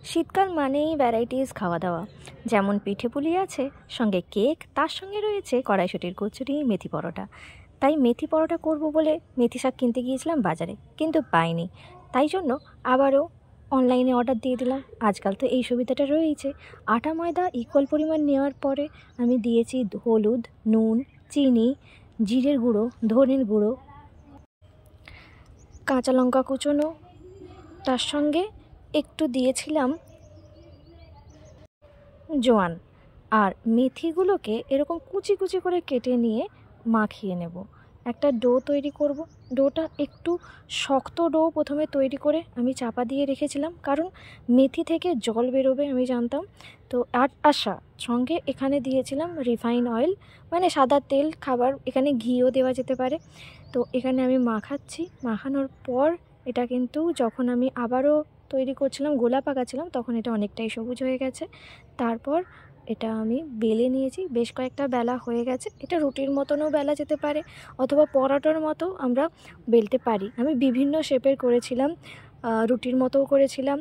শীতকাল মানেই ভ্যারাইটিস খাওয়া দাওয়া, যেমন পিঠে পুলি আছে, সঙ্গে কেক, তার সঙ্গে রয়েছে কড়াইশুঁটির কচুরি, মেথি পরোটা। তাই মেথি পরোটা করব বলে মেথি শাক কিনতে গিয়েছিলাম বাজারে, কিন্তু পাইনি। তাই জন্য আবারও অনলাইনে অর্ডার দিয়ে দিলাম। আজকাল তো এই সুবিধাটা রয়েছে। আটা ময়দা ইকুয়াল পরিমাণ নেওয়ার পরে আমি দিয়েছি হলুদ, নুন, চিনি, জিরের গুঁড়ো, ধনের গুঁড়ো, কাঁচা লঙ্কা কুচোনো, তার সঙ্গে একটু দিয়েছিলাম জোয়ান। আর মেথিগুলোকে এরকম কুচি কুচি করে কেটে নিয়ে মাখিয়ে নেব। একটা ডো তৈরি করব। ডোটা একটু শক্ত ডো প্রথমে তৈরি করে আমি চাপা দিয়ে রেখেছিলাম, কারণ মেথি থেকে জল বেরোবে আমি জানতাম। তো আচ্ছা, সঙ্গে এখানে দিয়েছিলাম রিফাইন অয়েল, মানে সাদা তেল, খাবার এখানে ঘিও দেওয়া যেতে পারে। তো এখানে আমি মাখাচ্ছি। মাখানোর পর এটা কিন্তু যখন আমি আবারও তৈরি করছিলাম, গোলা পাকাচ্ছিলাম, তখন এটা অনেকটাই সবুজ হয়ে গেছে। তারপর এটা আমি বেলে নিয়েছি। বেশ কয়েকটা বেলা হয়ে গেছে। এটা রুটির মতনও বেলা যেতে পারে, অথবা পরোটার মতো আমরা বেলতে পারি। আমি বিভিন্ন শেপের করেছিলাম, রুটির মতোও করেছিলাম,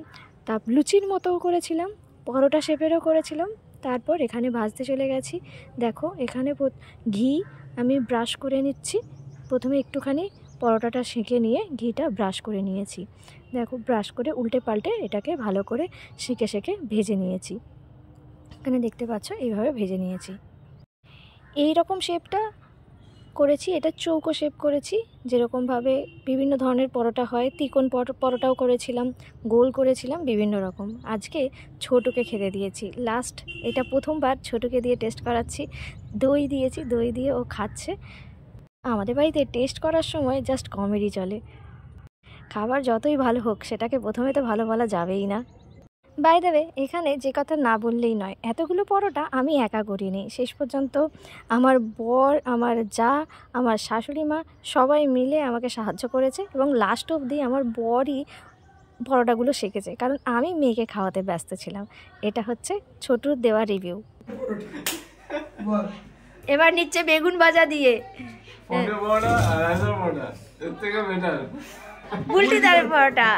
লুচির মতোও করেছিলাম, পরোটা শেপেরও করেছিলাম। তারপর এখানে ভাজতে চলে গেছি। দেখো এখানে ঘি আমি ব্রাশ করে নিচ্ছি। প্রথমে একটুখানি পরোটাটা সেঁকে নিয়ে ঘিটা ব্রাশ করে নিয়েছি। দেখো ব্রাশ করে উল্টে পাল্টে এটাকে ভালো করে সেঁকে ভেজে নিয়েছি। এখানে দেখতে পাচ্ছ এইভাবে ভেজে নিয়েছি। এই রকম শেপটা করেছি, এটা চৌকো শেপ করেছি, যেরকমভাবে বিভিন্ন ধরনের পরোটা হয়। ত্রিকোণ পরোটাও করেছিলাম, গোল করেছিলাম, বিভিন্ন রকম। আজকে ছোটুকে খেতে দিয়েছি লাস্ট। এটা প্রথমবার ছোটুকে দিয়ে টেস্ট করাচ্ছি। দই দিয়েছি, দই দিয়ে ও খাচ্ছে। আমাদের বাড়িতে টেস্ট করার সময় জাস্ট কমেডি চলে। খাবার যতই ভালো হোক সেটাকে প্রথমে তো ভালো বলা যাবেই না। বাই দ্য ওয়ে, এখানে যে কথা না বললেই নয়, এতগুলো পরোটা আমি একা করিনি। শেষ পর্যন্ত আমার বর, আমার জা, আমার শাশুড়ি মা সবাই মিলে আমাকে সাহায্য করেছে, এবং লাস্ট অবধি আমার বরই পরোটাগুলো শিখেছে, কারণ আমি মেয়েকে খাওয়াতে ব্যস্ত ছিলাম। এটা হচ্ছে ছোটুর দেওয়া রিভিউ। এবার নিচ্ছে বেগুন ভাজা দিয়ে বুলটিদার পরোটা।